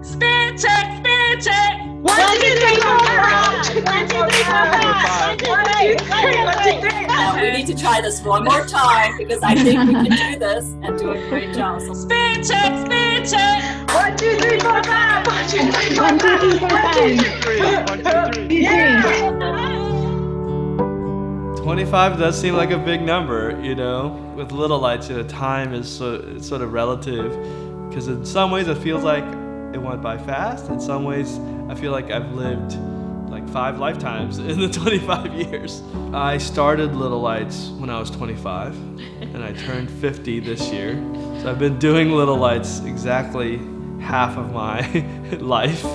Spin check, spin check. 1, 2, 3, 4, 5. 1, 2, 3, 4, 5. 1, 2, 3. We need to try this one more time because I think we can do this and do a great job. So Spin check, spin check. 1, 2, 3, 4, 5. 1, 2, 3, 4, 5. 1, 2, 3, 4, 5. 1, 2, 3. Yeah. 25 does seem like a big number, you know. With Little Lights, time is sort of relative, because in some ways it feels like it went by fast. In some ways, I feel like I've lived like 5 lifetimes in the 25 years. I started Little Lights when I was 25, and I turned 50 this year. So I've been doing Little Lights exactly half of my life.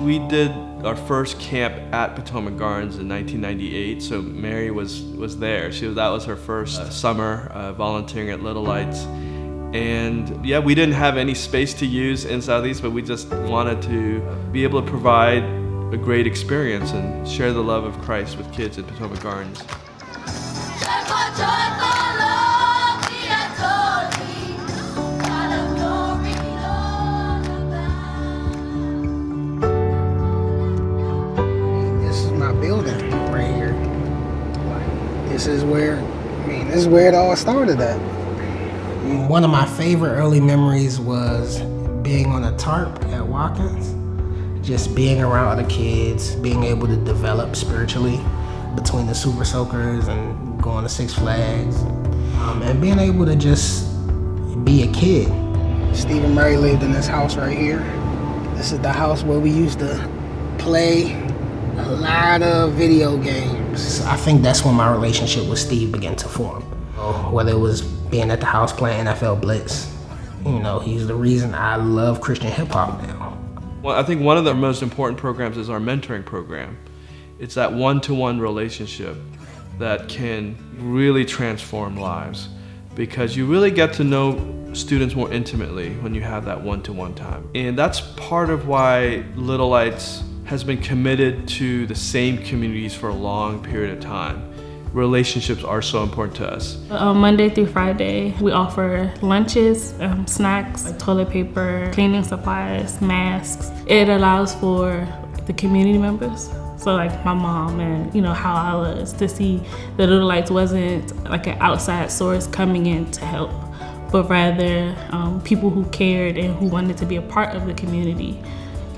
We did our first camp at Potomac Gardens in 1998, so Mary was there. That was her first summer volunteering at Little Lights. And yeah, we didn't have any space to use in Southeast, but we just wanted to be able to provide a great experience and share the love of Christ with kids at Potomac Gardens. Building right here. This is where it all started at. One of my favorite early memories was being on a tarp at Watkins, just being around other kids, being able to develop spiritually between the Super Soakers and going to Six Flags, and being able to just be a kid. Steve and Mary lived in this house right here. This is the house where we used to play a lot of video games. I think that's when my relationship with Steve began to form. Whether it was being at the house playing NFL Blitz, he's the reason I love Christian hip hop now. Well, I think one of the most important programs is our mentoring program. It's that one-to-one relationship that can really transform lives, because you really get to know students more intimately when you have that one-to-one time. And that's part of why Little Lights has been committed to the same communities for a long period of time. Relationships are so important to us. Monday through Friday, we offer lunches, snacks, like toilet paper, cleaning supplies, masks. It allows for the community members, so like my mom and how I was, to see that Little Lights wasn't like an outside source coming in to help, but rather people who cared and who wanted to be a part of the community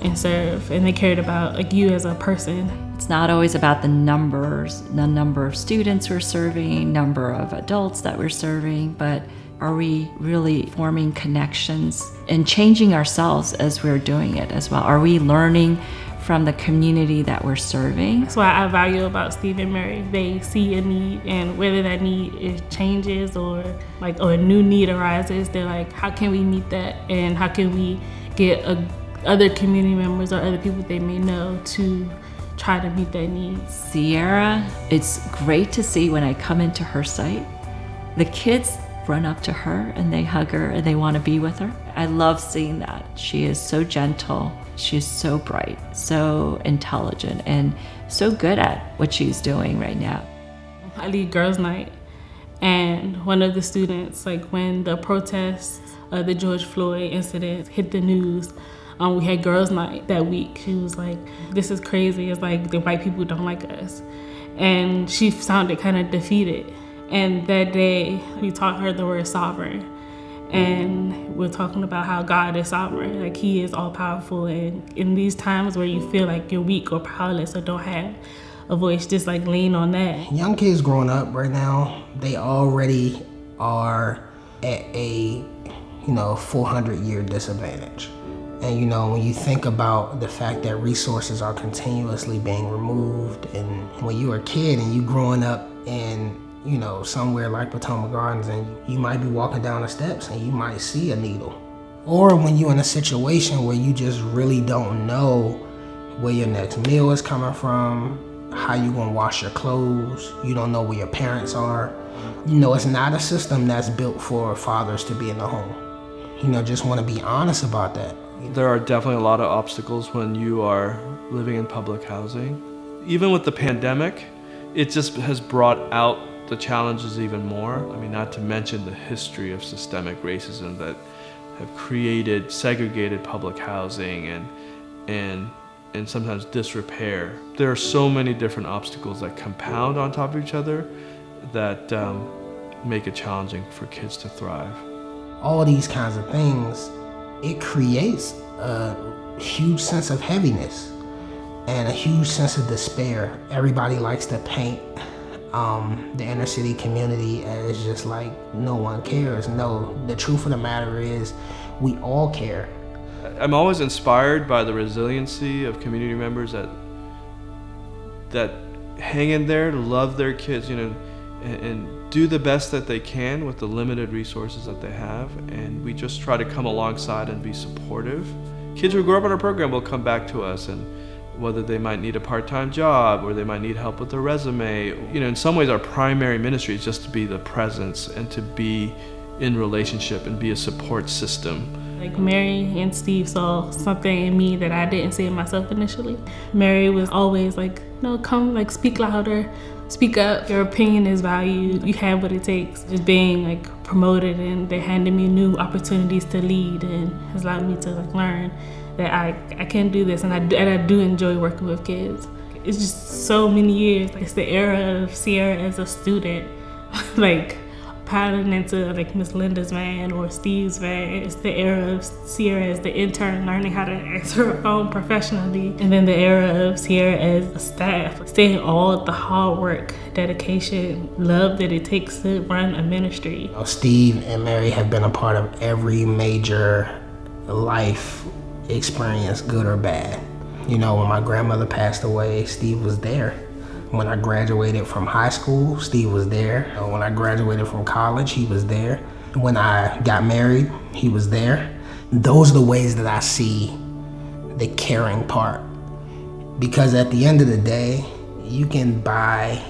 and serve, and they cared about like you as a person. it's not always about the numbers, the number of students we're serving, number of adults that we're serving, but are we really forming connections and changing ourselves as we're doing it as well? Are we learning from the community that we're serving? That's what I value about Steve and Mary. They see a need, and whether that need changes or a new need arises, they're like, how can we meet that? And how can we get other community members or other people they may know to try to meet their needs? Sierra, it's great to see when I come into her site, the kids run up to her and they hug her and they want to be with her. I love seeing that. She is so gentle. She is so bright, so intelligent, and so good at what she's doing right now. I lead girls' night, and one of the students, when the protests, the George Floyd incident hit the news, we had girls' night that week. She was like, this is crazy. It's like the white people don't like us. And she sounded kind of defeated. And that day, we taught her the word sovereign. And we're talking about how God is sovereign, like He is all powerful. And in these times where you feel like you're weak or powerless or don't have a voice, just lean on that. Young kids growing up right now, they already are at a 400-year disadvantage. And when you think about the fact that resources are continuously being removed, and when you're a kid and you growing up in somewhere like Potomac Gardens, and you might be walking down the steps and you might see a needle. Or when you're in a situation where you just really don't know where your next meal is coming from, how you gonna wash your clothes, you don't know where your parents are. It's not a system that's built for fathers to be in the home. Just wanna be honest about that. There are definitely a lot of obstacles when you are living in public housing. Even with the pandemic, it just has brought out the challenges even more. Not to mention the history of systemic racism that have created segregated public housing and sometimes disrepair. There are so many different obstacles that compound on top of each other that make it challenging for kids to thrive. All these kinds of things, it creates a huge sense of heaviness and a huge sense of despair. Everybody likes to paint the inner city community as just like no one cares. No, the truth of the matter is we all care. I'm always inspired by the resiliency of community members that hang in there to love their kids, and do the best that they can with the limited resources that they have. And we just try to come alongside and be supportive. Kids who grow up in our program will come back to us, and whether they might need a part-time job or they might need help with their resume, in some ways our primary ministry is just to be the presence and to be in relationship and be a support system. Like Mary and Steve saw something in me that I didn't see in myself initially. Mary was always like, no, come, like, speak louder, speak up. Your opinion is valued. You have what it takes. Just being like promoted, and they handed me new opportunities to lead, and has allowed me to like learn that I can do this, and I do enjoy working with kids. It's just so many years. It's the era of Sierra as a student, like piling into like Miss Linda's van or Steve's van. It's the era of Sierra as the intern learning how to answer a phone professionally. And then the era of Sierra as a staff, seeing all the hard work, dedication, love that it takes to run a ministry. Steve and Mary have been a part of every major life experience, good or bad. When my grandmother passed away, Steve was there. When I graduated from high school, Steve was there. When I graduated from college, he was there. When I got married, he was there. Those are the ways that I see the caring part. Because at the end of the day, you can buy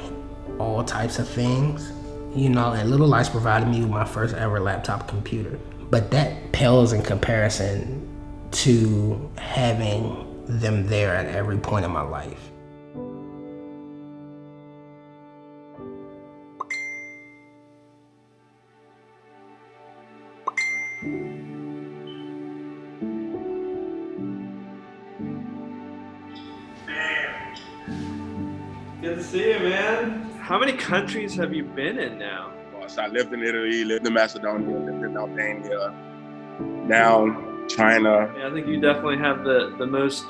all types of things. And Little Lights provided me with my first ever laptop computer. But that pales in comparison to having them there at every point in my life. Good to see you, man. How many countries have you been in now? So I lived in Italy, lived in Macedonia, lived in Albania, now China. Yeah, I think you definitely have the most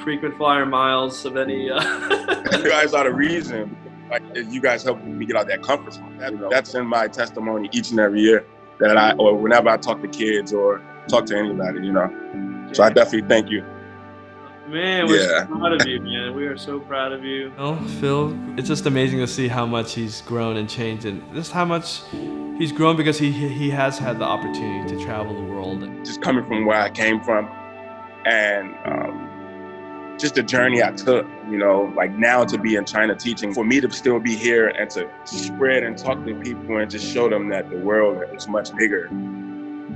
frequent flyer miles of any. You guys are the reason. Like, you guys helped me get out that comfort zone. That's in my testimony each and every year or whenever I talk to kids or talk to anybody, So I definitely thank you. Man, we're so proud of you, man. We are so proud of you. Phil, it's just amazing to see how much he's grown and changed, and just how much he's grown because he has had the opportunity to travel the world. Just coming from where I came from, and just the journey I took, like now to be in China teaching, for me to still be here and to spread and talk to people and just show them that the world is much bigger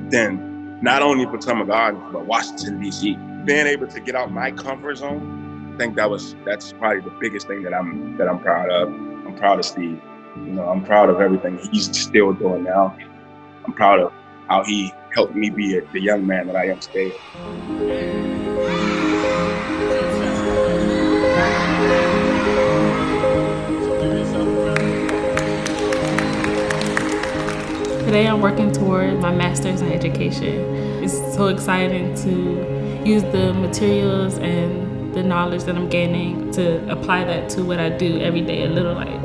than not only Potomac Gardens, but Washington, D.C. Being able to get out my comfort zone, I think that's probably the biggest thing that I'm proud of. I'm proud of Steve. I'm proud of everything he's still doing now. I'm proud of how he helped me be the young man that I am today. Today I'm working toward my master's in education. It's so exciting to use the materials and the knowledge that I'm gaining to apply that to what I do every day at Little Lights.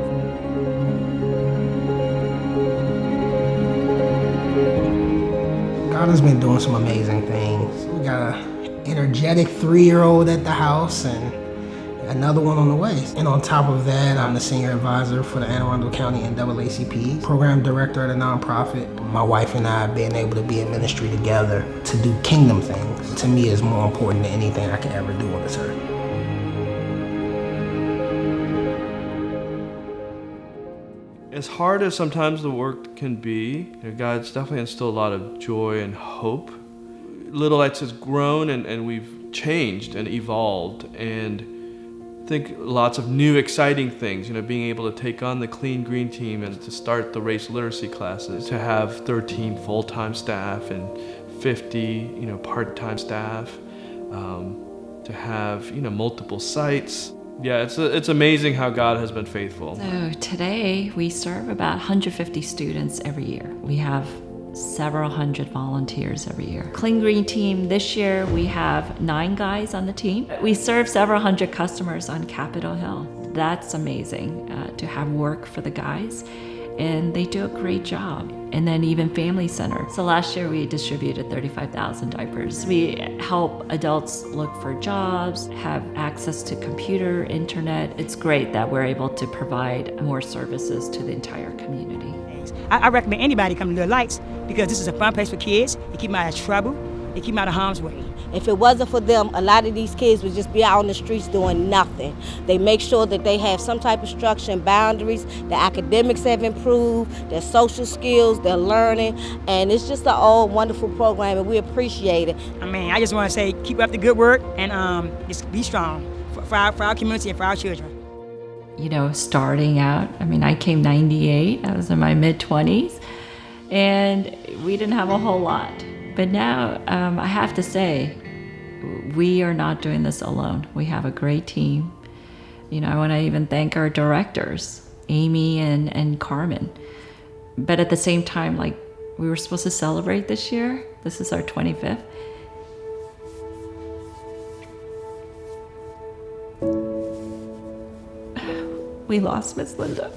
God has been doing some amazing things. We got an energetic 3-year-old at the house and another one on the way. And on top of that, I'm the senior advisor for the Anne Arundel County NAACP, program director at a nonprofit. My wife and I being able to be in ministry together to do kingdom things, to me, is more important than anything I could ever do on this earth. As hard as sometimes the work can be, God's definitely instilled a lot of joy and hope. Little Lights has grown and we've changed and evolved, and I think lots of new exciting things, being able to take on the Clean Green team and to start the race literacy classes, to have 13 full-time staff and 50, part-time staff, to have, multiple sites. Yeah, it's amazing how God has been faithful. So today we serve about 150 students every year. We have several hundred volunteers every year. Clean Green team, this year we have 9 guys on the team. We serve several hundred customers on Capitol Hill. That's amazing to have work for the guys, and they do a great job. And then even Family Center. So last year we distributed 35,000 diapers. We help adults look for jobs, have access to computer, internet. It's great that we're able to provide more services to the entire community. I recommend anybody come to Little Lights because this is a fun place for kids. They keep them out of trouble. They keep them out of harm's way. If it wasn't for them, a lot of these kids would just be out on the streets doing nothing. They make sure that they have some type of structure and boundaries. Their academics have improved, their social skills, their learning, and it's just an all wonderful program, and we appreciate it. I just want to say keep up the good work and just be strong for our community and for our children. Starting out, I came 98, I was in my mid-20s, and we didn't have a whole lot. But now, I have to say, we are not doing this alone. We have a great team. I want to even thank our directors, Amy and Carmen. But at the same time, we were supposed to celebrate this year. This is our 25th. We lost Miss Linda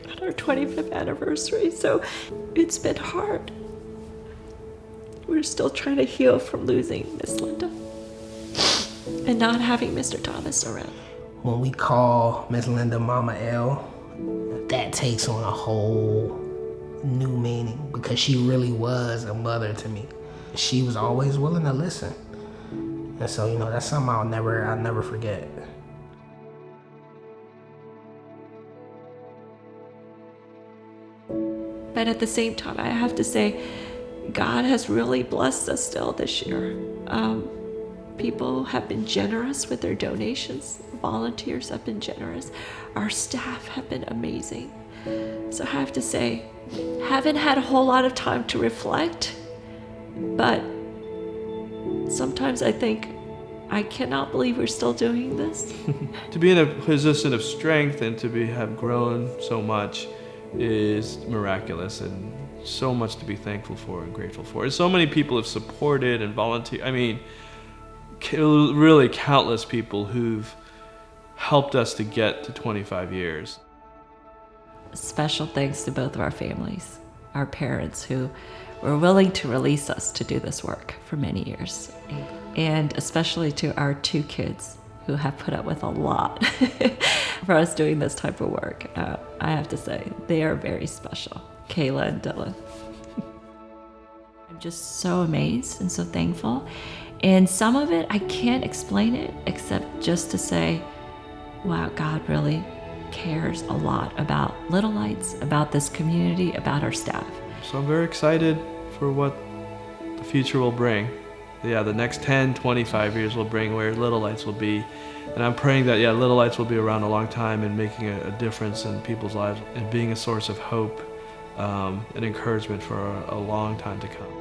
on our 25th anniversary, so it's been hard. We're still trying to heal from losing Miss Linda and not having Mr. Thomas around. When we call Miss Linda Mama L, that takes on a whole new meaning because she really was a mother to me. She was always willing to listen. And so, that's something I'll never forget. But at the same time, I have to say, God has really blessed us still this year. People have been generous with their donations. Volunteers have been generous. Our staff have been amazing. So I have to say, haven't had a whole lot of time to reflect, but sometimes I think, I cannot believe we're still doing this. To be in a position of strength and to have grown so much is miraculous, and so much to be thankful for and grateful for. And so many people have supported and volunteered. Really countless people who've helped us to get to 25 years. Special thanks to both of our families, our parents who were willing to release us to do this work for many years. And especially to our 2 kids who have put up with a lot for us doing this type of work. I have to say, they are very special, Kayla and Dylan. I'm just so amazed and so thankful. And some of it, I can't explain it except just to say, wow, God really cares a lot about Little Lights, about this community, about our staff. So I'm very excited for what the future will bring. The next 10, 25 years will bring where Little Lights will be. And I'm praying that, Little Lights will be around a long time and making a difference in people's lives and being a source of hope and encouragement for a long time to come.